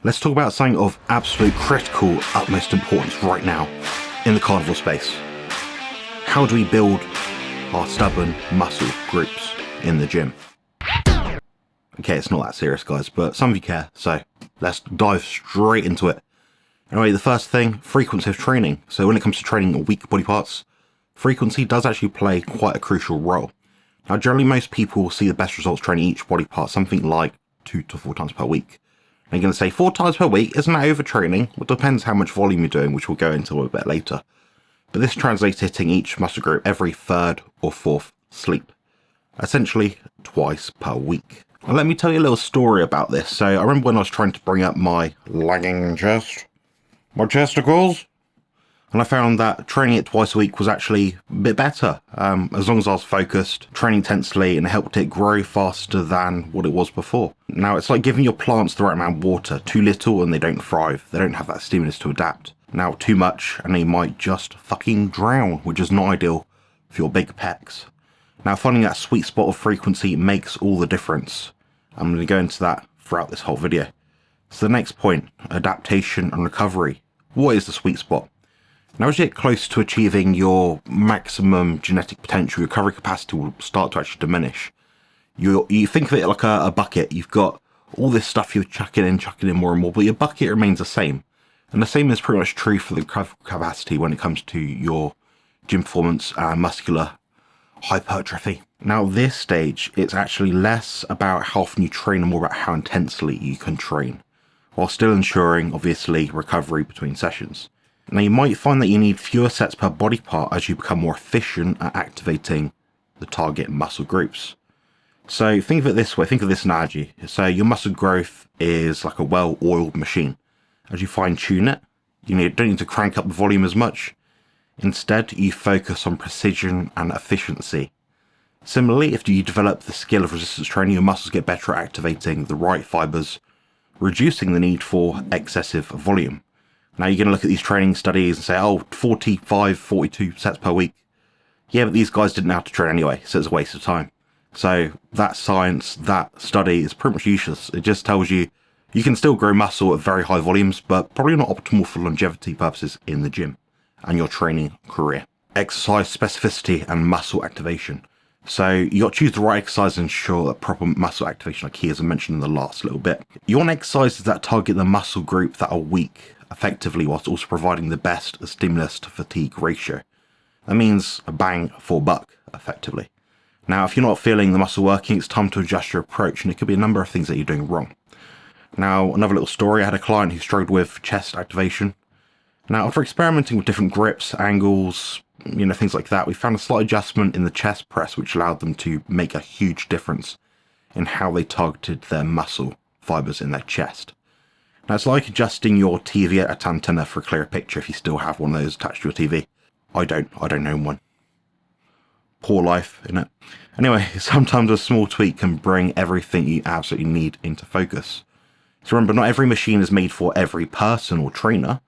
let's talk about something of absolute critical, utmost importance right now in the carnivore space. How do we build our stubborn muscle groups in the gym? Okay, it's not that serious, guys, but some of you care, so let's dive straight into it. Anyway, the first thing, frequency of training. So when it comes to training weak body parts, frequency does actually play quite a crucial role. Now, generally, most people see the best results training each body part something like 2 to 4 times per week. And you're going to say 4 times per week, isn't that overtraining? Well, it depends how much volume you're doing, which we'll go into a little bit later. But this translates to hitting each muscle group every 3rd or 4th sleep, essentially twice per week. And let me tell you a little story about this. So I remember when I was trying to bring up my lagging chest, my chesticles, and I found that training it twice a week was actually a bit better, as long as I was focused, training intensely, and it helped it grow faster than what it was before. Now, it's like giving your plants the right amount of water. Too little and they don't thrive. They don't have that stimulus to adapt. Now, too much and they might just fucking drown, which is not ideal for your big pecs. Now, finding that sweet spot of frequency makes all the difference. I'm going to go into that throughout this whole video. So the next point, adaptation and recovery. What is the sweet spot? Now, as you get close to achieving your maximum genetic potential, your recovery capacity will start to actually diminish. You think of it like a bucket. You've got all this stuff you're chucking in more and more, but your bucket remains the same. And the same is pretty much true for the recovery capacity when it comes to your gym performance and muscular hypertrophy. Now, this stage, it's actually less about how often you train and more about how intensely you can train, while still ensuring, obviously, recovery between sessions. Now, you might find that you need fewer sets per body part as you become more efficient at activating the target muscle groups. So think of it this way, think of this analogy. So your muscle growth is like a well-oiled machine. As you fine-tune it, you don't need to crank up the volume as much. Instead, you focus on precision and efficiency. Similarly, if you develop the skill of resistance training, your muscles get better at activating the right fibers, reducing the need for excessive volume. Now, you're going to look at these training studies and say, oh, 45, 42 sets per week. Yeah, but these guys didn't know how to train anyway, so it's a waste of time. So that science, that study is pretty much useless. It just tells you you can still grow muscle at very high volumes, but probably not optimal for longevity purposes in the gym and your training career. Exercise specificity and muscle activation. So you got to choose the right exercise and ensure that proper muscle activation are key, as I mentioned in the last little bit. You want exercises that target the muscle group that are weak effectively, whilst also providing the best stimulus to fatigue ratio. That means a bang for a buck, effectively. Now, if you're not feeling the muscle working, it's time to adjust your approach, and it could be a number of things that you're doing wrong. Now, another little story, I had a client who struggled with chest activation. Now, after experimenting with different grips, angles, things like that, we found a slight adjustment in the chest press, which allowed them to make a huge difference in how they targeted their muscle fibers in their chest. Now, it's like adjusting your TV at antenna for a clearer picture if you still have one of those attached to your TV. I don't own one. Poor life, innit? Anyway, sometimes a small tweak can bring everything you absolutely need into focus. So remember, not every machine is made for every person or trainer,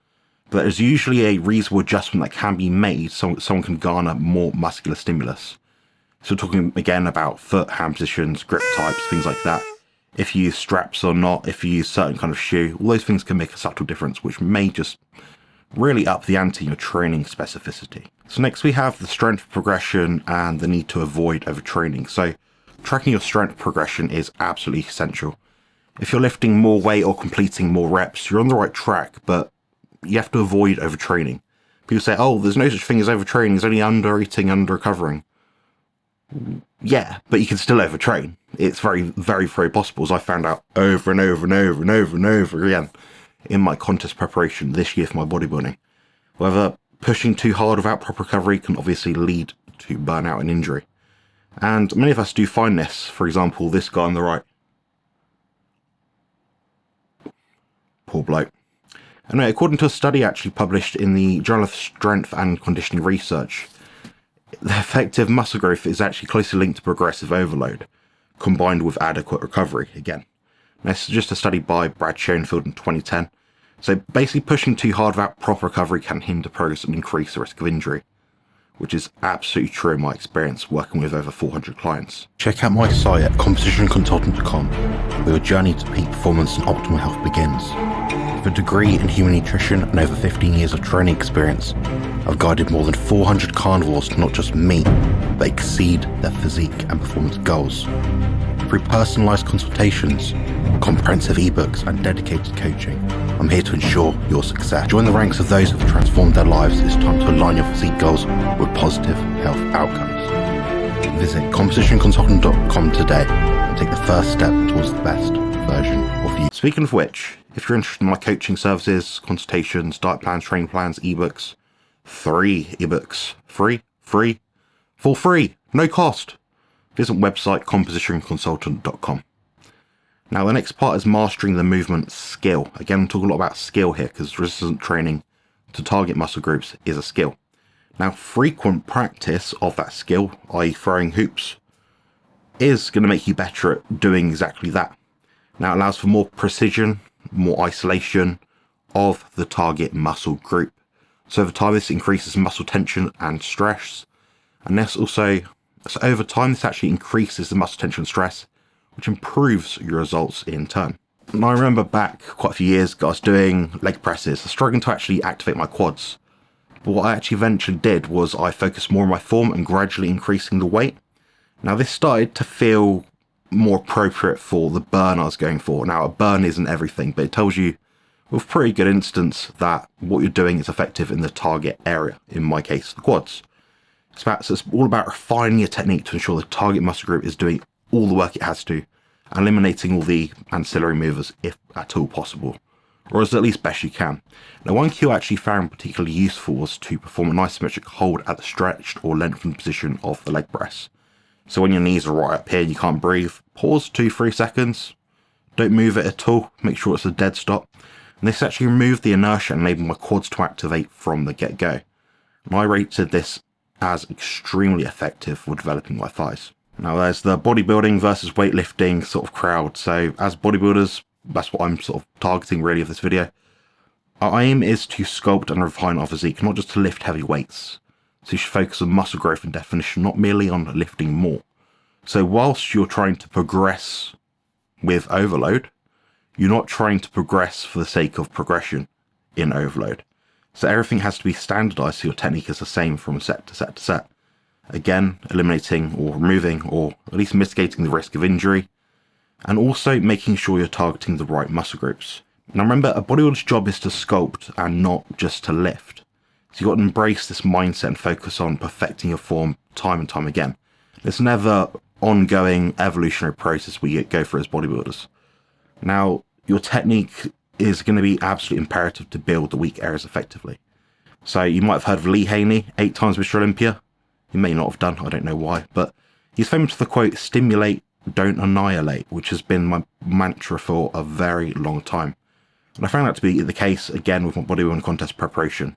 but there's usually a reasonable adjustment that can be made so someone can garner more muscular stimulus. So we're talking again about foot, hand positions, grip types, things like that. If you use straps or not, if you use certain kind of shoe, all those things can make a subtle difference, which may just really up the ante in your training specificity. So next we have the strength progression and the need to avoid overtraining. So tracking your strength progression is absolutely essential. If you're lifting more weight or completing more reps, you're on the right track, but you have to avoid overtraining. People say, oh, there's no such thing as overtraining, there's only under eating, under recovering. Yeah, but you can still overtrain. It's very, very, very possible, as I found out over and over and over and over and over again in my contest preparation this year for my bodybuilding. However, pushing too hard without proper recovery can obviously lead to burnout and injury. And many of us do find this. For example, this guy on the right. Poor bloke. Anyway, according to a study actually published in the Journal of Strength and Conditioning Research, the effective muscle growth is actually closely linked to progressive overload, combined with adequate recovery again. This is just a study by Brad Schoenfeld in 2010. So basically pushing too hard without proper recovery can hinder progress and increase the risk of injury, which is absolutely true in my experience working with over 400 clients. Check out my site at competitionconsultant.com, where your journey to peak performance and optimal health begins. degree in human nutrition and over 15 years of training experience, I've guided more than 400 carnivores to not just meet, but exceed their physique and performance goals. Through personalised consultations, comprehensive ebooks and dedicated coaching, I'm here to ensure your success. Join the ranks of those who have transformed their lives. It's time to align your physique goals with positive health outcomes. Visit compositionconsultant.com today and take the first step towards the best version of you. Speaking of which, if you're interested in my coaching services, consultations, diet plans, training plans, ebooks, 3 ebooks, free, for free, no cost. Visit website compositionconsultant.com. Now the next part is mastering the movement skill. Again, I'm talking a lot about skill here because resistance training to target muscle groups is a skill. Now frequent practice of that skill, i.e. throwing hoops, is going to make you better at doing exactly that. Now it allows for more precision, more isolation of the target muscle group. So over time this increases muscle tension and stress, and this also, so over time this actually increases the muscle tension and stress, which improves your results in turn. And I remember back quite a few years ago I was doing leg presses, struggling to actually activate my quads. But what I actually eventually did was I focused more on my form and gradually increasing the weight. Now this started to feel more appropriate for the burn I was going for. Now a burn isn't everything, but it tells you with pretty good instance that what you're doing is effective in the target area, in my case the quads. So it's all about refining your technique to ensure the target muscle group is doing all the work it has to, and eliminating all the ancillary movers if at all possible, or as at least best you can. Now one cue I actually found particularly useful was to perform an isometric hold at the stretched or lengthened position of the leg press. So when your knees are right up here and you can't breathe, pause 2-3 seconds, don't move it at all, make sure it's a dead stop. And this actually removed the inertia and enabled my quads to activate from the get-go. And I rated this as extremely effective for developing my thighs. Now there's the bodybuilding versus weightlifting sort of crowd. So as bodybuilders, that's what I'm sort of targeting really of this video. Our aim is to sculpt and refine our physique, not just to lift heavy weights. So you should focus on muscle growth and definition, not merely on lifting more. So whilst you're trying to progress with overload, you're not trying to progress for the sake of progression in overload. So everything has to be standardized so your technique is the same from set to set to set. Again, eliminating or removing or at least mitigating the risk of injury, and also making sure you're targeting the right muscle groups. Now remember, a bodybuilder's job is to sculpt and not just to lift. So you've got to embrace this mindset and focus on perfecting your form time and time again. There's never ongoing evolutionary process we go through as bodybuilders. Now, your technique is going to be absolutely imperative to build the weak areas effectively. So you might have heard of Lee Haney, 8-time Mr. Olympia. He may not have done, I don't know why, but he's famous for the quote, "Stimulate, don't annihilate," which has been my mantra for a very long time. And I found that to be the case again with my bodybuilding contest preparation.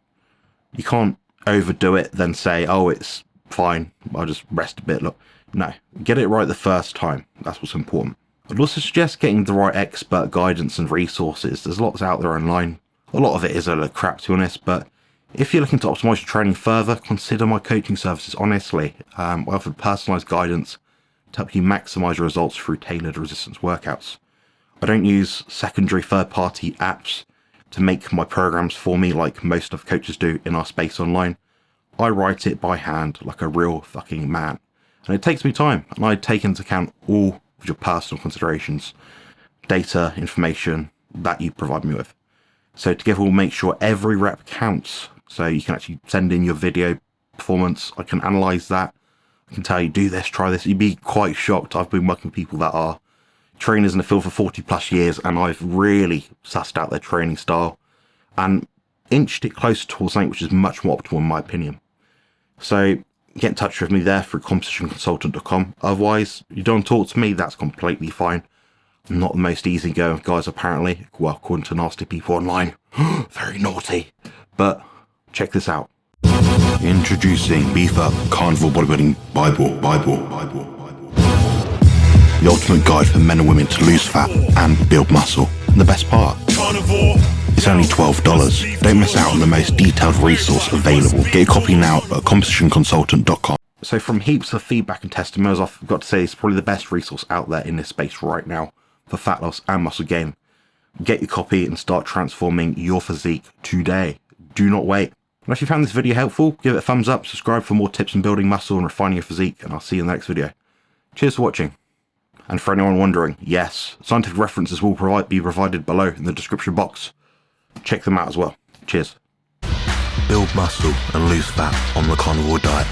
You can't overdo it, then say, oh, it's fine, I'll just rest a bit. Look, no, get it right the first time. That's what's important. I'd also suggest getting the right expert guidance and resources. There's lots out there online. A lot of it is a load of crap, to be honest, but if you're looking to optimize your training further, consider my coaching services. Honestly, I offer personalized guidance to help you maximize your results through tailored resistance workouts. I don't use secondary third-party apps to make my programs for me like most of coaches do in our space online. I write it by hand like a real fucking man. And it takes me time, and I take into account all of your personal considerations, data, information that you provide me with. So together we'll make sure every rep counts. So you can actually send in your video performance. I can analyze that. I can tell you, do this, try this. You'd be quite shocked. I've been working with people that are trainers in the field for 40 plus years, and I've really sussed out their training style and inched it closer towards something which is much more optimal in my opinion. So get in touch with me there through compositionconsultant.com. Otherwise, you don't talk to me, that's completely fine. I'm not the most easygoing guys apparently, well, according to nasty people online. Very naughty. But check this out. Introducing Beef Up Carnivore Bodybuilding Bible. The ultimate guide for men and women to lose fat and build muscle. And the best part, Carnivore. It's only $12. Don't miss out on the most detailed resource available. Get a copy now at compositionconsultant.com. So from heaps of feedback and testimonials, I've got to say it's probably the best resource out there in this space right now for fat loss and muscle gain. Get your copy and start transforming your physique today. Do not wait. And if you found this video helpful, give it a thumbs up, subscribe for more tips on building muscle and refining your physique, and I'll see you in the next video. Cheers for watching. And for anyone wondering, yes, scientific references will be provided below in the description box. Check them out as well. Cheers. Build muscle and lose fat on the carnivore diet.